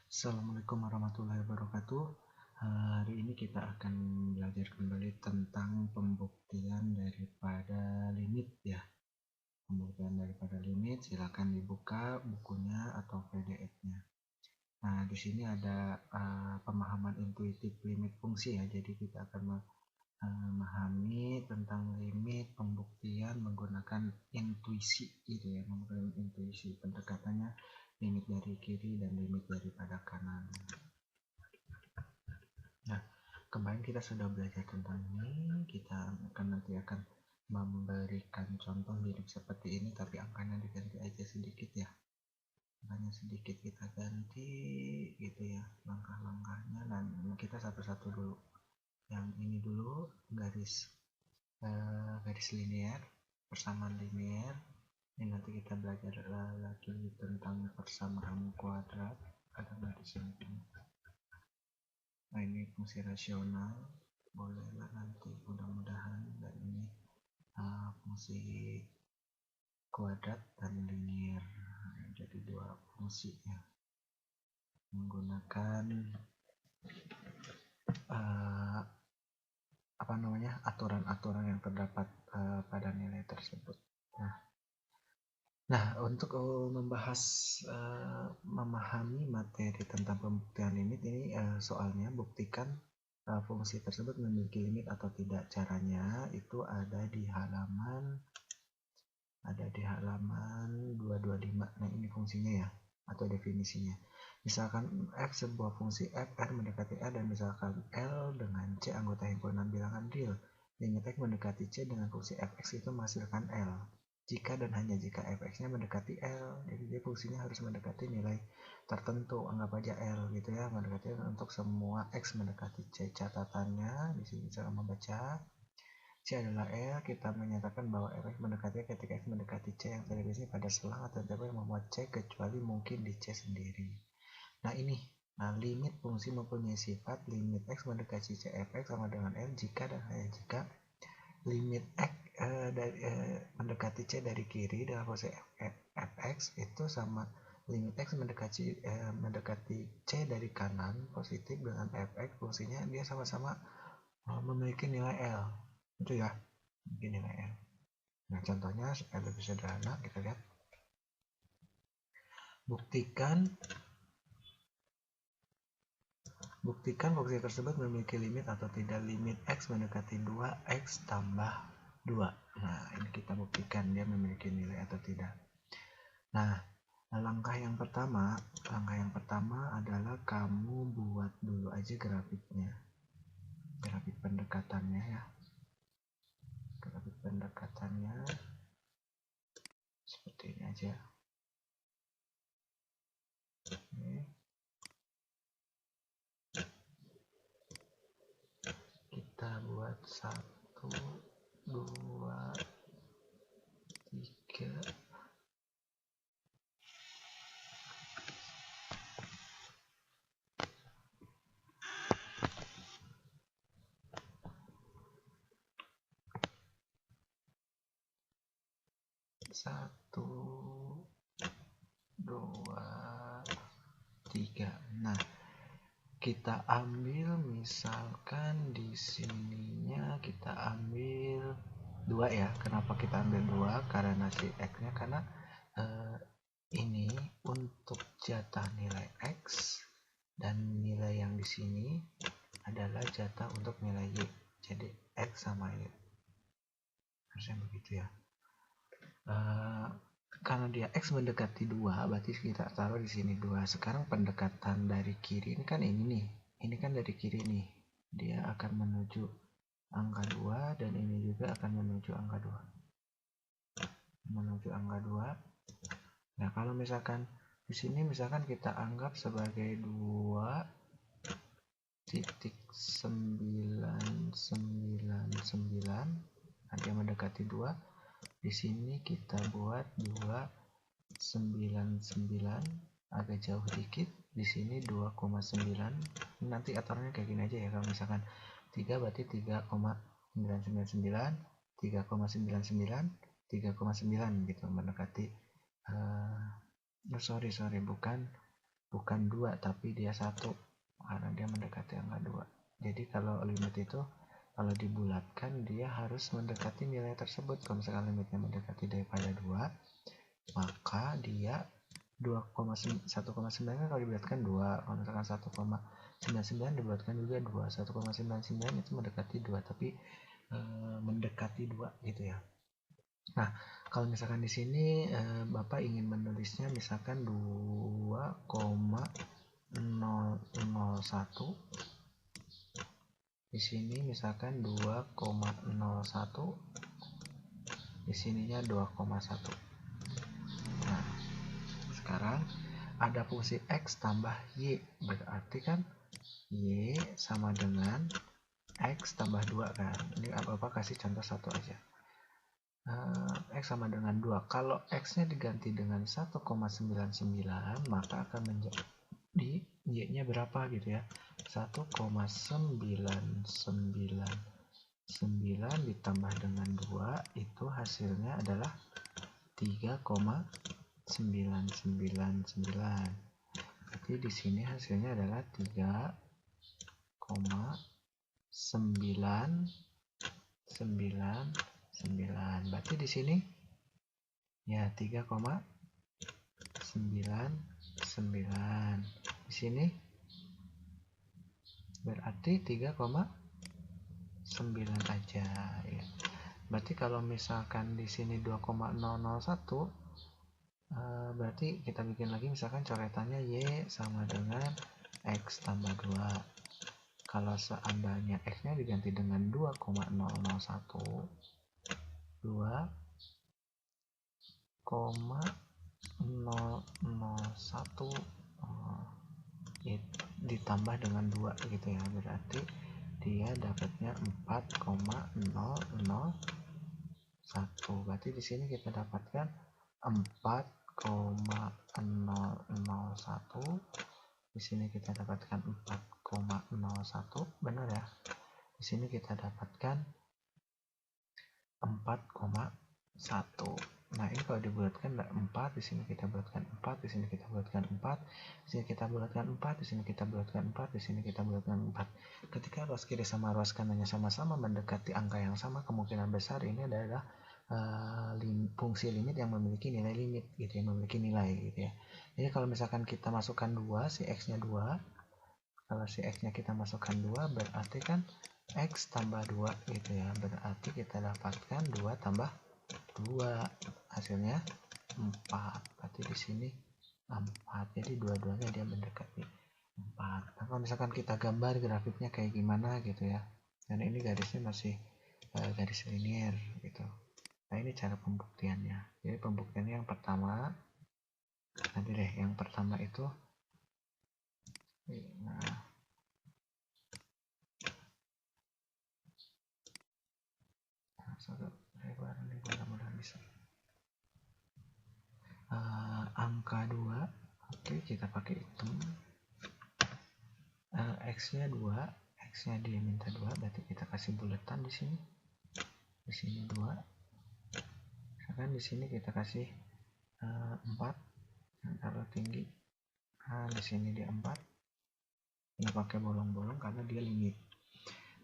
Assalamualaikum warahmatullahi wabarakatuh. Hari ini kita akan belajar kembali tentang pembuktian daripada limit ya. Pembuktian daripada limit, silakan dibuka bukunya atau PDF-nya. Nah, di sini ada pemahaman intuitif limit fungsi ya. Jadi kita akan memahami tentang limit pembuktian menggunakan intuisi gitu ya, menggunakan intuisi. Pendekatannya limit dari kiri dan limit daripada kanan. Nah, kemarin kita sudah belajar tentang ini. Kita nanti akan memberikan contoh mirip seperti ini, tapi angkanya diganti aja sedikit ya. Angkanya sedikit kita ganti gitu ya, langkah-langkahnya. Dan kita satu-satu dulu. Yang ini dulu garis linear, persamaan linear. Ini nanti kita belajar lagi tentang persamaan kuadrat. Ada garis ini. Nah, ini fungsi rasional, bolehlah nanti mudah-mudahan. Dan ini fungsi kuadrat dan linear, jadi dua fungsi ya, menggunakan aturan-aturan yang terdapat pada nilai tersebut. Nah, untuk membahas memahami materi tentang pembuktian limit ini, soalnya buktikan fungsi tersebut memiliki limit atau tidak. Caranya itu ada di halaman 225. Nah, ini fungsinya ya, atau definisinya. Misalkan f sebuah fungsi f, r mendekati r, dan misalkan L dengan C anggota himpunan bilangan real. Limit x mendekati C dengan fungsi fx itu menghasilkan L. Jika dan hanya jika fx-nya mendekati L, jadi dia fungsinya harus mendekati nilai tertentu, anggap aja L gitu ya, mendekati untuk semua x mendekati C. Catatannya di sini saya membaca C adalah L, kita menyatakan bahwa fx mendekati ketika x mendekati C yang terdefinisi pada selang atau interval yang memuat C kecuali mungkin di C sendiri. Nah, ini limit fungsi mempunyai sifat limit x mendekati C fx sama dengan L jika dan hanya jika limit x mendekati C dari kiri dengan fungsi fx itu sama limit x mendekati C dari kanan positif dengan fx, fungsinya dia sama-sama memiliki nilai L. Itu ya, mungkin nilai L. Nah, contohnya supaya lebih sederhana, kita lihat. Buktikan fungsi tersebut memiliki limit atau tidak. Limit x mendekati 2x tambah 2. Nah, ini kita buktikan dia memiliki nilai atau tidak. Nah, langkah yang pertama adalah kamu buat dulu aja grafiknya. Grafik pendekatannya ya. Grafik pendekatannya seperti ini aja. Oke. Kita buat 1, 2, 3. Satu, 2, 3. Nah, kita ambil misalkan di sininya kita ambil 2 ya. Kenapa kita ambil 2? Karena si x-nya karena ini untuk jatah nilai x dan nilai yang di sini adalah jatah untuk nilai y. Jadi x sama y. Harusnya begitu ya. Karena dia x mendekati 2, berarti kita taruh di sini 2. Sekarang pendekatan dari kiri ini kan ini nih. Ini kan dari kiri nih. Dia akan menuju angka 2 dan ini juga akan menuju angka 2. Menuju angka 2. Nah, kalau misalkan di sini misalkan kita anggap sebagai 2.999. Nah, dia mendekati 2. Di sini kita buat 299 agak jauh dikit. Di sini 2,9. Nanti aturannya kayak gini aja ya. Kalau misalkan 3 berarti 3,999, 3,99, 3,9 gitu mendekati. Sorry bukan bukan 2 tapi dia 1 karena dia mendekati angka 2. Jadi kalau limit itu kalau dibulatkan dia harus mendekati nilai tersebut. Kalau misalkan limitnya mendekati daripada 2, maka dia 1,9 kan kalau dibulatkan 2, kalau misalkan 1,99 dibulatkan juga 2, 1,99 itu mendekati 2 tapi mendekati 2 gitu ya. Nah, kalau misalkan di sini Bapak ingin menulisnya misalkan 2,001, di sini misalkan 2,01, di sininya 2,1. Nah, sekarang ada fungsi X tambah Y, berarti kan Y sama dengan X tambah 2 kan. Ini Bapak kasih contoh satu aja. X sama dengan 2. Kalau X nya diganti dengan 1,99 maka akan menjadi Y nya berapa gitu ya. 1,999 ditambah dengan 2 itu hasilnya adalah 3,999. Berarti di sini hasilnya adalah 3,999. Berarti di sini ya 3,99. Di sini berarti 3,9 aja ya. Berarti kalau misalkan di sini 2,001 berarti kita bikin lagi misalkan coretannya Y sama dengan X tambah 2. Kalau seandainya X nya diganti dengan 2,001 ditambah dengan 2 gitu ya, berarti dia dapatnya 4,001. Berarti di sini kita dapatkan 4,001. Di sini kita dapatkan 4,01, benar ya. Di sini kita dapatkan 4,1. Nah, ini kalau dibulatkan 4, di sini kita bulatkan 4, di sini kita bulatkan 4, di sini kita bulatkan 4, di sini kita bulatkan 4, di sini kita bulatkan 4. Ketika ruas kiri sama ruas kanannya sama-sama mendekati angka yang sama, kemungkinan besar ini adalah fungsi limit yang memiliki nilai limit gitu ya, memiliki nilai gitu ya. Jadi kalau misalkan kita masukkan 2, si X-nya 2, kalau si X-nya kita masukkan 2, berarti kan X tambah 2 gitu ya, berarti kita dapatkan 2 tambah 2, hasilnya 4. Berarti di sini 4, jadi dua-duanya dia mendekati 4. Nah, kalau misalkan kita gambar grafiknya kayak gimana gitu ya, dan ini garisnya masih garis linier gitu. Nah, ini cara pembuktiannya. Jadi pembuktiannya yang pertama, nanti deh yang pertama itu, nah mudah-mudahan bisa. Angka 2, oke, kita pakai hitung. X nya 2, X nya dia minta 2, berarti kita kasih bulatan di sini. Di sini 2. Misalkan di sini kita kasih 4, taruh tinggi. Nah, di sini dia 4. Ini pakai bolong-bolong karena dia limit.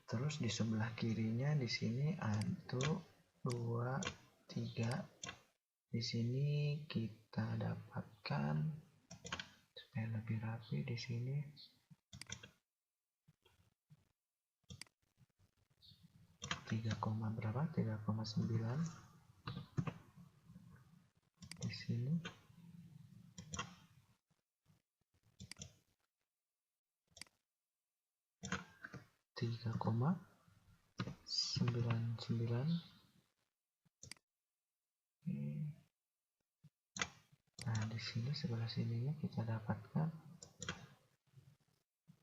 Terus di sebelah kirinya di sini ada 2, 3. Di sini kita dapatkan supaya lebih rapi di sini 3, berapa? 3,9. Di sini 3,99. Nah, di sini sebelah sininya kita dapatkan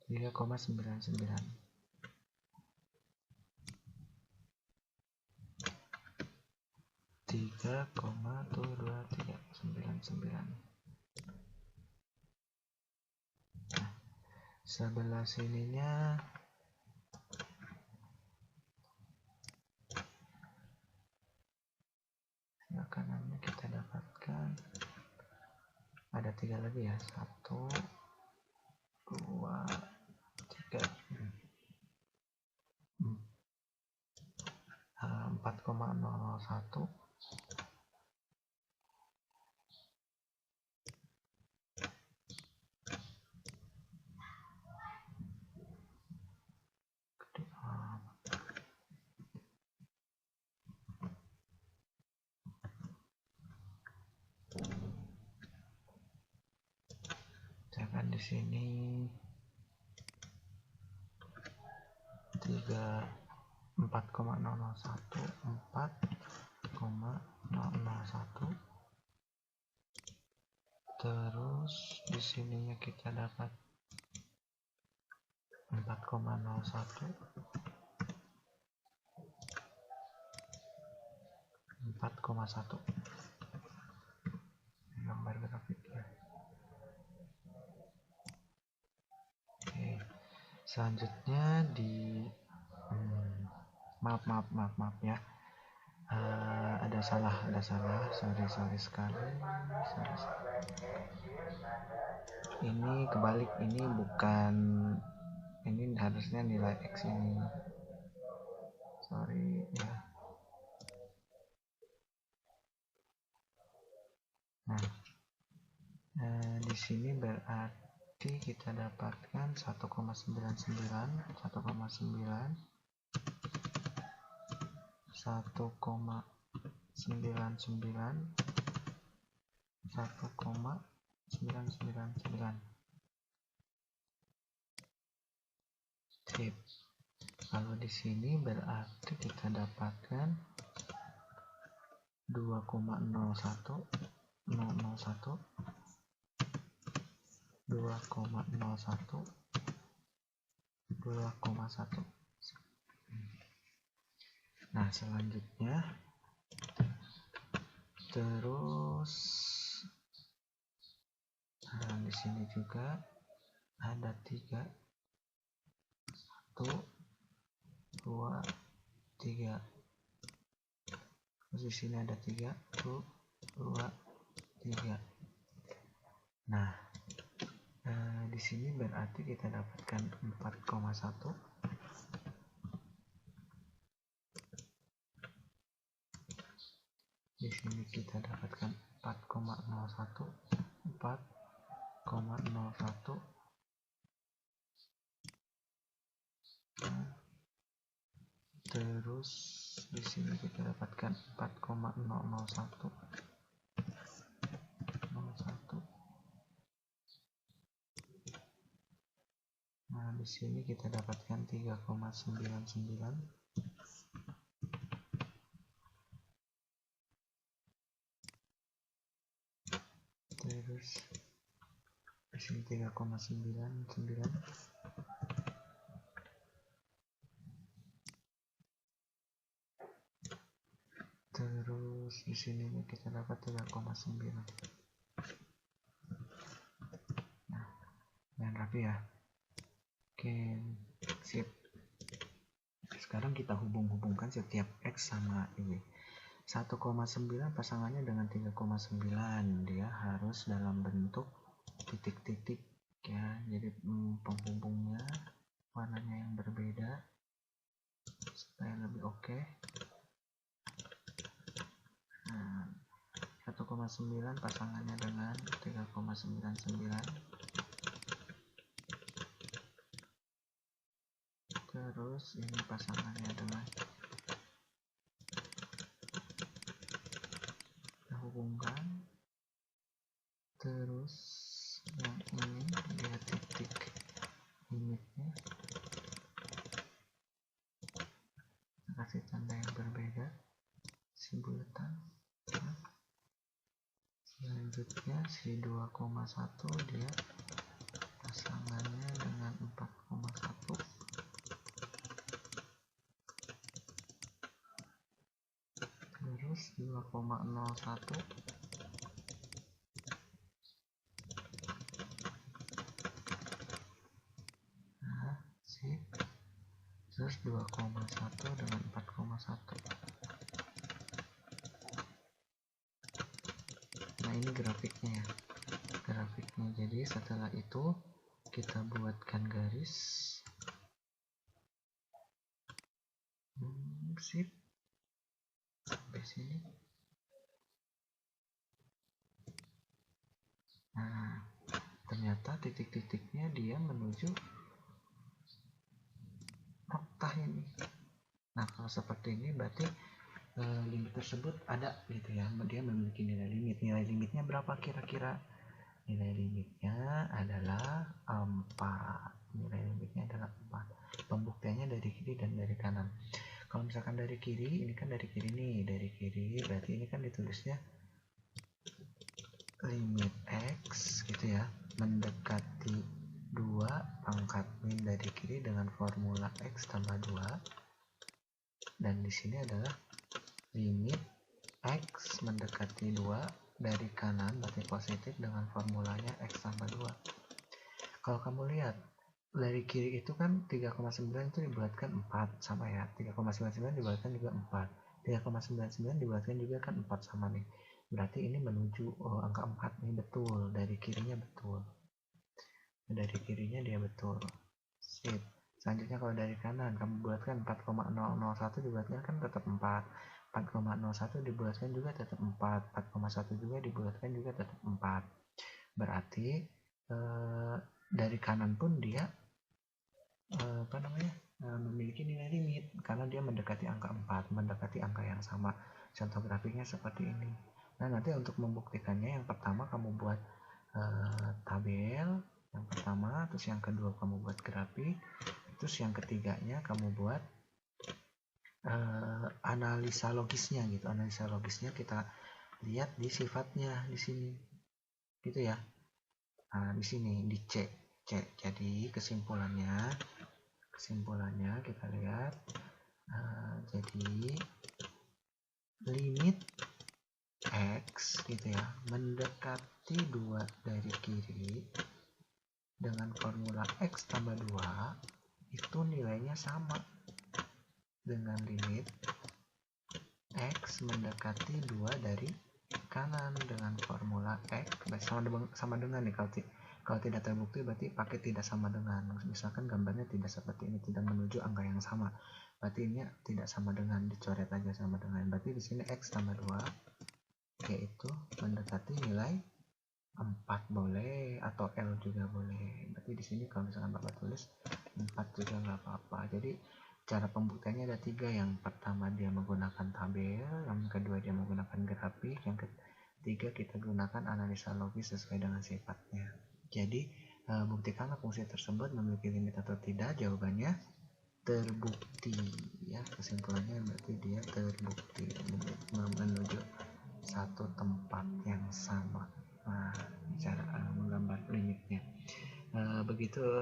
3,99. Nah, sebelah sininya kanannya kita dapatkan ada 3 lagi ya, 1, ke 4,001 Jangan di sini 4,001 terus di sininya kita dapat 4,01 4,1 gambar grafiknya. Oke, selanjutnya di maaf ya, ada salah sorry sekali. Ini kebalik, ini bukan, ini harusnya nilai X ini, sorry ya. Nah, di sini berarti kita dapatkan 1,99 Sip. Kalau di sini berarti kita dapatkan 2,01 2,1. Nah, selanjutnya terus di sini juga ada 3, 1, 2, 3. Terus di sini ada 3, 1, 2, 3. Nah, di sini berarti kita dapatkan 4,1. Di sini kita dapatkan 4,01. Terus di sini kita dapatkan 4,001. Nah, di sini kita dapatkan 3,99. Terus di sini 3,99. Terus di sini kita dapat 3,9. Nah, yang rapi ya. Oke, sip. Sekarang kita hubungkan setiap X sama ini. 1,9 pasangannya dengan 3,9, dia harus dalam bentuk titik-titik ya. Jadi penghubungnya warnanya yang berbeda supaya lebih oke. 1,9 pasangannya dengan 3,99. Terus ini pasangannya dengan, kita hubungkan. Terus yang ini dia titik limitnya, kasih tanda yang berbeda, si bulatan. Selanjutnya si 2,1 dia pasangannya dengan 4,1. Terus 2,01 terus 2,1 dengan 4,1. Nah, ini grafiknya ya, grafiknya. Jadi setelah itu kita buatkan garis Sip, sampai sini. Nah, ternyata titik-titiknya dia menuju noktah ini. Nah, kalau seperti ini berarti limit tersebut ada gitu ya, dia memiliki nilai limit. Nilai limitnya berapa kira-kira? Nilai limitnya adalah 4. Nilai limitnya adalah 4. Pembuktiannya dari kiri dan dari kanan. Kalau misalkan dari kiri, ini kan dari kiri nih, dari kiri berarti ini kan ditulisnya limit x gitu ya, mendekati 2 pangkat min dari kiri dengan formula x tambah 2, dan di sini adalah limit x mendekati 2 dari kanan berarti positif dengan formulanya x tambah 2. Kalau kamu lihat dari kiri itu kan 3,9 itu dibulatkan 4 sama ya, 3,99 dibulatkan juga 4, 3,99 dibulatkan juga kan 4 sama nih, berarti ini menuju angka 4 nih, betul, dari kirinya betul, dari kirinya dia betul. Sip. Selanjutnya kalau dari kanan kamu buatkan 4,001 dibuatkan kan tetap 4, 4,01 dibulatkan juga tetap 4, 4,1 juga dibulatkan juga tetap 4. Berarti dari kanan pun dia memiliki nilai limit karena dia mendekati angka 4, mendekati angka yang sama. Contoh grafiknya seperti ini. Nah, nanti untuk membuktikannya, yang pertama kamu buat tabel yang pertama, terus yang kedua kamu buat grafik, terus yang ketiganya kamu buat analisa logisnya gitu. Analisa logisnya kita lihat di sifatnya di sini gitu ya. Nah, di sini di C. Jadi kesimpulannya kita lihat, jadi limit x gitu ya mendekati 2 dari kiri dengan formula x tambah 2 itu nilainya sama dengan limit x mendekati 2 dari kanan dengan formula x sama dengan nih. Kalau tidak terbukti berarti pakai tidak sama dengan. Misalkan gambarnya tidak seperti ini, tidak menuju angka yang sama, berarti ini tidak sama dengan, dicoret aja sama dengan. Berarti di sini x tambah 2 yaitu mendekati nilai 4 boleh atau L juga boleh. Berarti di sini kalau misalkan Bapak tulis 4 juga nggak apa-apa. Jadi cara pembuktiannya ada 3. Yang pertama dia menggunakan tabel, yang kedua dia menggunakan grafik, yang ketiga kita gunakan analisa logis sesuai dengan sifatnya. Jadi buktikanlah fungsi tersebut memiliki limit atau tidak. Jawabannya terbukti ya. Kesimpulannya berarti dia terbukti menuju satu tempat yang sama. Nah, cara menggambar limitnya.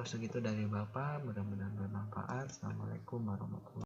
Segitu dari Bapak, mudah-mudahan bermanfaat. Assalamualaikum warahmatullahi wabarakatuh.